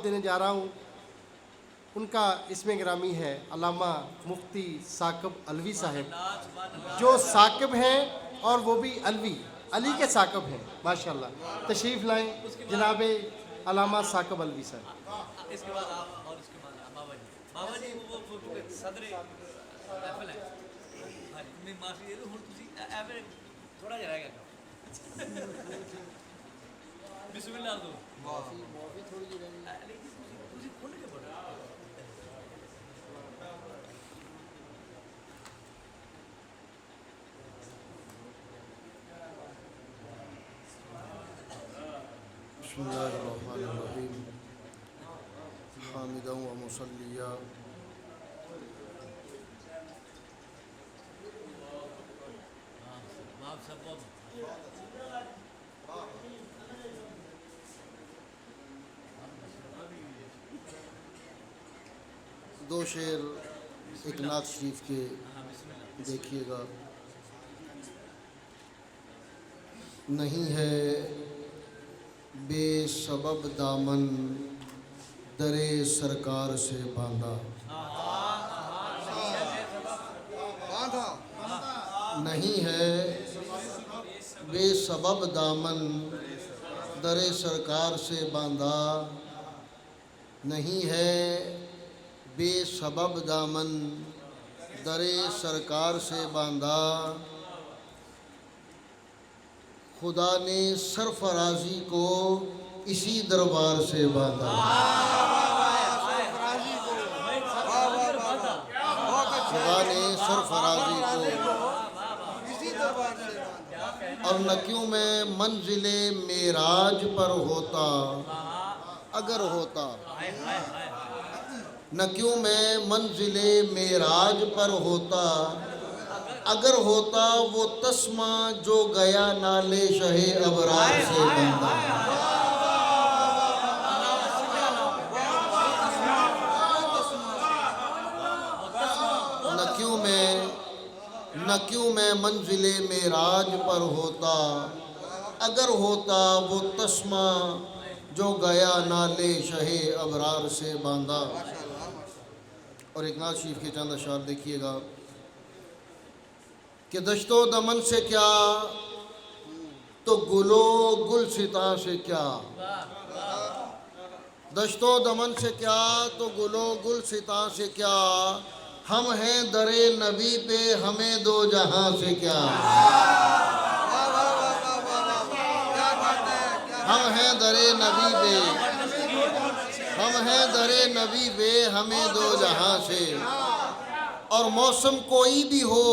देने जा रहा हूँ। उनका इसमें ग्रामी है अल्लामा मुफ्ती साकिब अलवी साहब, जो साकिब हैं और वो भी अलवी, अली के साकिब हैं माशाल्लाह। तशरीफ़ लाएं जनाब अल्लामा साकिब अलवी साहब। इसके बाद आप और इसके बाद बाबा जी वो सदर महफिल है। हाँ जी, मैं माफी दे दूँ हूँ तुसी एवरे थोड़ा जरा गया बिस्मिल्लाह दो माफी थोड़ी जी रहनी तुसी खुल के पढ़ो। बिस्मिल्लाहिर्रहमानिर्रहीम हामिदन व मुसल्लिया आप सब दो शेर एक नात शरीफ के देखिएगा। नहीं है बेसबब दामन दरे सरकार से बांधा, नहीं है बेसबब दामन दरे सरकार से बांधा, नहीं है बेसबब दामन दरे सरकार से बांधा। खुदा ने सरफराजी को इसी दरबार से बांधा। खुदा ने सरफराजी को और न क्यों मैं मंजिले मेराज पर होता अगर होता, न क्यों मैं मंजिले मेराज पर होता अगर होता वो तस्मा जो गया नाले शहे अबरार से बंदा। न क्यों मैं मंजिले मेराज पर होता अगर होता वो तस्मा जो गया नाले शहे अबरार से बांधा। और एक नात शरीफ के चंद अशार देखिएगा कि दश्तो दमन से क्या तो गुलो गुलसिता से क्या, दश्तो दमन से क्या तो गुलो गुलसिता से क्या, हम हैं दरे नबी पे हमें दो जहां से क्या। हम हैं दरे नबी पे, हम हैं दरे नबी पे हमें दो जहां से। और मौसम कोई भी हो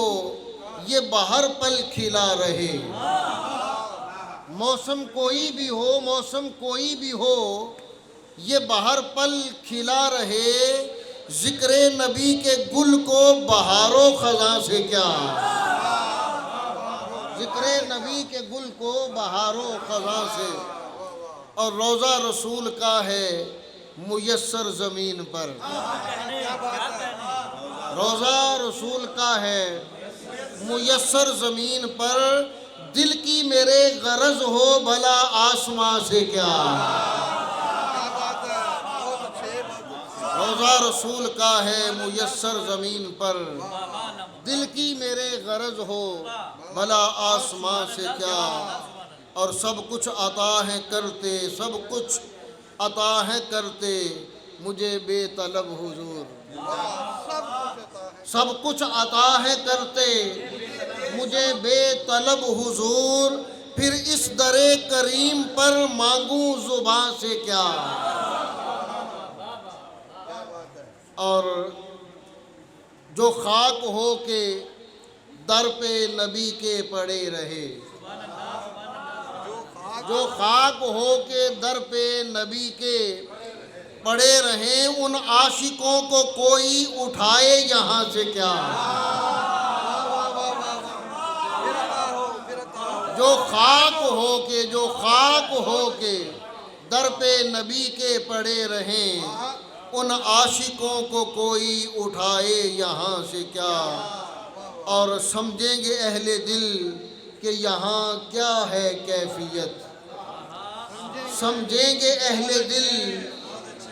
ये बाहर पल खिला रहे, मौसम कोई भी हो, मौसम कोई भी हो ये बाहर पल खिला रहे। जिक्रे नबी के गुल को बहारों खज़ां से क्या, जिक्रे नबी के गुल को बहारों खज़ां से। और रोज़ा रसूल का है मुयस्सर ज़मीन पर, रोज़ा रसूल का है मुयस्सर ज़मीन पर। दिल की मेरे गरज हो भला आसमां से क्या, रोज़ा रसूल का है मुयस्सर ज़मीन पर। दिल की मेरे गरज हो भला आसमां से क्या। और सब कुछ अता है करते, सब कुछ अता है करते मुझे बेतलब हुजूर। सब कुछ अता है करते मुझे बेतलब हुजूर। फिर इस दरे करीम पर मांगूं ज़ुबां से क्या। और जो खाक हो के दर पे नबी के पड़े रहे, जो खाक हो के दर पे नबी के पड़े रहे, उन आशिकों को कोई उठाए यहाँ से क्या। जो खाक हो के, जो खाक हो के दर पे नबी के पड़े रहें, उन आशिकों को कोई उठाए यहाँ से क्या। और समझेंगे अहले दिल कि यहाँ क्या है कैफियत, समझेंगे अहले दिल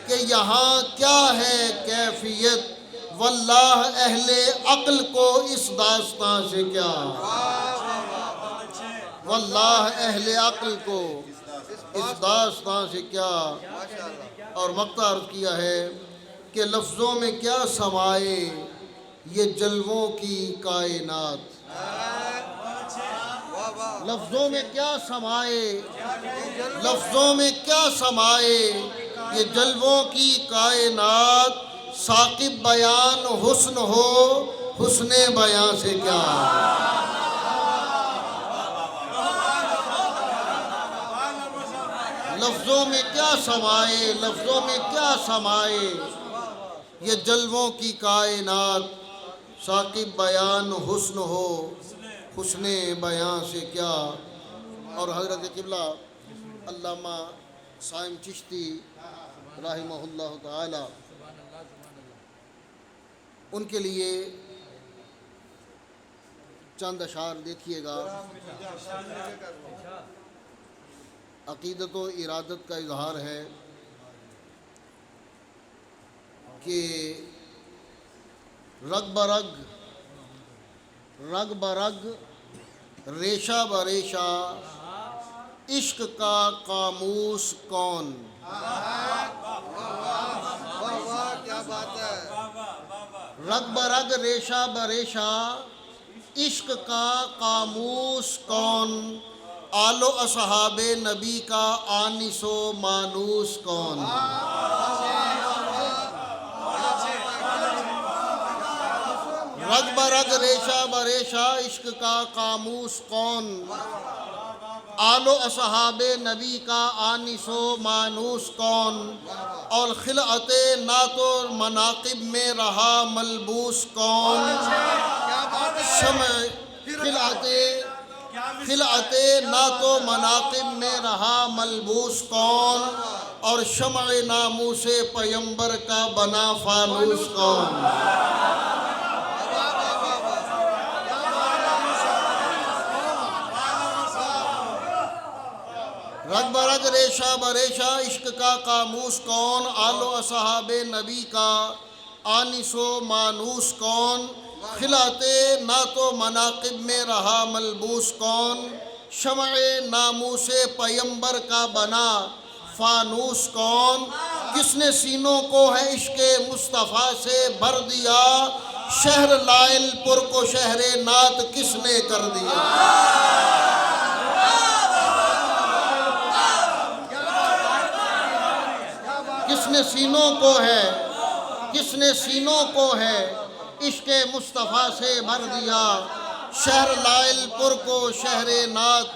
कि यहाँ क्या है कैफियत, वल्लाह अहले अक्ल को इस दास्तां से क्या, वल्लाह अहले अक्ल को इस दास्तां से क्या। और मक्ता अर्ज किया है कि लफ्ज़ों में क्या समाए ये जलवों की कायनात, लफ्ज़ों में क्या समाए, लफ्ज़ों में क्या समाए ये जलवों की कायनात। साकिब बयान हुस्न हो, हुस्ने बयान से क्या। लफ्ज़ों में क्या समाए, लफ्ज़ों में क्या समाए ये जलवों की कायनात। साकिब बयान हुस्न हो, हुस्ने बयान से क्या। और हज़रत क़िबला अल्लामा साइम चिश्ती रहमहुल्लाह ताला, उनके लिए चंद अशार देखिएगा। अक़ीदत व इरादत का इजहार है कि रग बरग, रग बरग, रेशा बरेशा, इश्क का कामूस कौन। क्या बात है। रग बरग रेशा बरेशा, इश्क का कामूस कौन। आलो असहाबे नबी का आनिसो मानूस कौन। रग बरग रेशा बरेशा, इश्क का कामूस कौन। आलो असहाबे नबी का आनिसो मानूस कौन। और खिलअते ना तो मनाकिब में रहा मलबूस कौन। खिलअते ना तो मनाकिब में रहा मलबूस कौन। और शम्अ नामू से पैगंबर का बना फानूस कौन। रग बरग रेशा बरेशा, इश्क का कामूस कौन। आलो असहाबे नबी का आनिसो मानूस कौन। खिलाते ना तो मनाकिब में रहा मलबूस कौन। शम्अ नामू से पैगंबर का बना फानूस कौन। किसने सीनों को है इश्क़ मुस्तफ़ा से भर दिया। शहर लाइलपुर को शहरे नात किसने कर दिया। किसने सीनों को है, किसने सीनों को है इश्क़ मुस्तफ़ा से भर दिया। शहर लाइलपुर को शहरे नात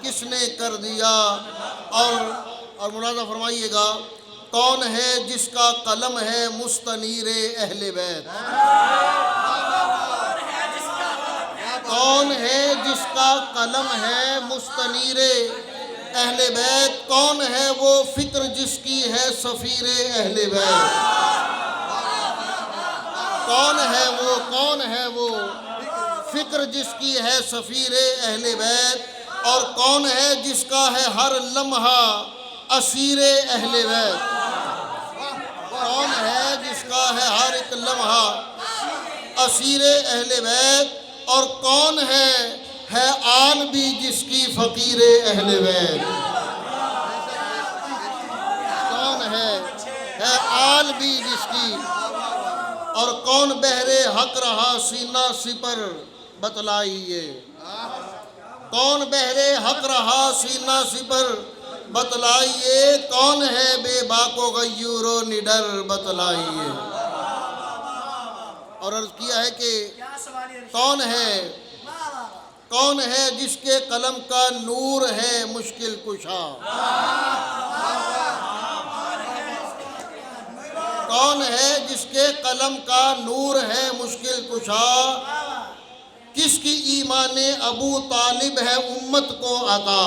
किसने कर दिया। और मुलाज़ा फरमाइएगा, कौन है जिसका कलम है मुस्तनीरे अहले बैत। कौन है जिसका कलम है मुस्तनीरे अहले बैत। कौन है वो फिक्र जिसकी है सफ़ीरे अहले बैत। कौन है वो, कौन है वो फिक्र जिसकी है सफ़ीरे अहले बैत। और कौन है जिसका है हर लम्हा असीरे अहले बैत। कौन है जिसका है हर एक लम्हा असीरे अहले बैत। और कौन है आन भी जिसकी फ़कीरे अहले बैत। कौन है आन भी जिसकी। और कौन बहरे हक रहा सीना सिपर बतलाइए। कौन बहरे हक रहा सीना सिपर बतलाइए। कौन है बेबाको गयूरो निडर बतलाइए। और अर्ज़ किया है कि कौन है जिसके कलम का नूर है मुश्किल कुशा। कौन है जिसके कलम का नूर है मुश्किल कुशा। किसकी ईमान अबू तालिब है उम्मत को अता।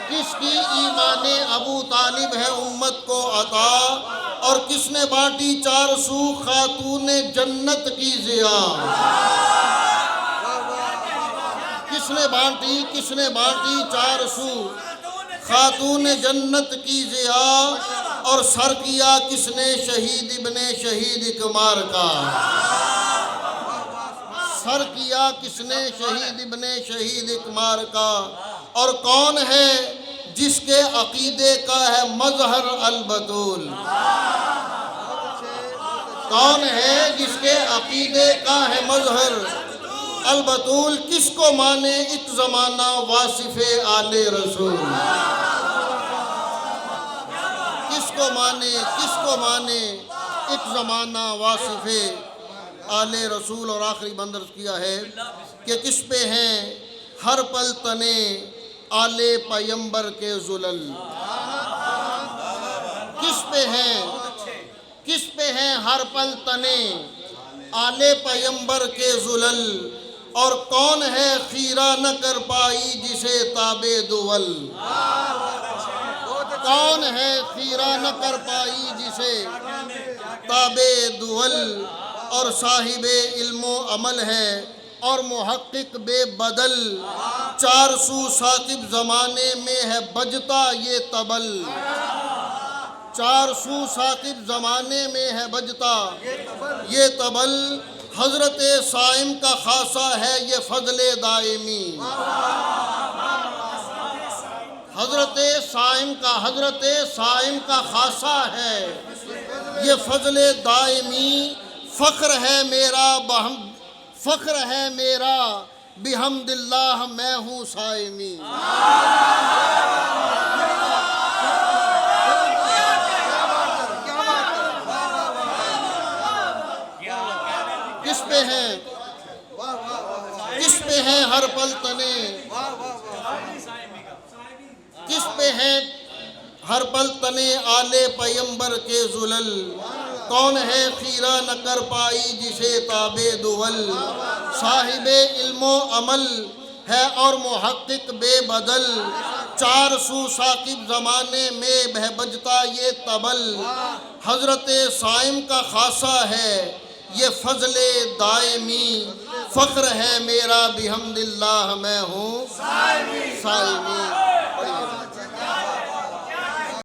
किसकी ईमान अबू तालिब है उम्मत को अता। और किसने बांटी चार सू खातूने जन्नत की ज़िया। किसने बांटी चार सू खातून जन्नत की ज़िया और सर किया किसने शहीद इब्ने शहीद इकमार का। सर किया किसने शहीद इब्ने शहीद इकमार का। और कौन है जिसके अकीदे का है मजहर अल-बतूल। कौन है जिसके अकीदे का है मजहर अल-बतूल। किसको माने एक ज़माना वासिफ़े आले रसूल। किसको माने एक ज़माना वासिफ़े आले रसूल। और आखिरी बंदर किया है कि किस पे हैं हर पल तने आले पैगंबर के जुलल। किस पे हैं हर पल तने आले पैगंबर के जुलल। और कौन है खीरा न कर पाई जिसे ताबे दुवल। कौन है खीरा न कर पाई जिसे ताबे दुवल। और साहिबे इल्मो अमल है और मुहक्किक बेबदल। 400 साकिब ज़माने में है बजता ये तबल। 400 साकिब ज़माने में है बजता ये तबल। हज़रत साइम का खासा है ये फ़ज़ले दायमी। हज़रत साइम का खासा है ये फ़ज़ले दायमी। फ़ख्र है मेरा बिहम्दिल्लाह मैं हूँ साइमी। किस पे हैं हर पल तने। किस पे हैं हर पल तने आले पैगंबर के जुलल। कौन है खीरा न कर पाई जिसे ताबे दुवल। साहिबे इल्मो अमल है और मुहक्किक बेबदल। 400 साकिब ज़माने में बह बजता ये तबल। हज़रत साइम का खासा है ये फ़ज़ले दायमी। फ़ख्र है मेरा बिहम्दिल्लाह मैं हूँ साइमी।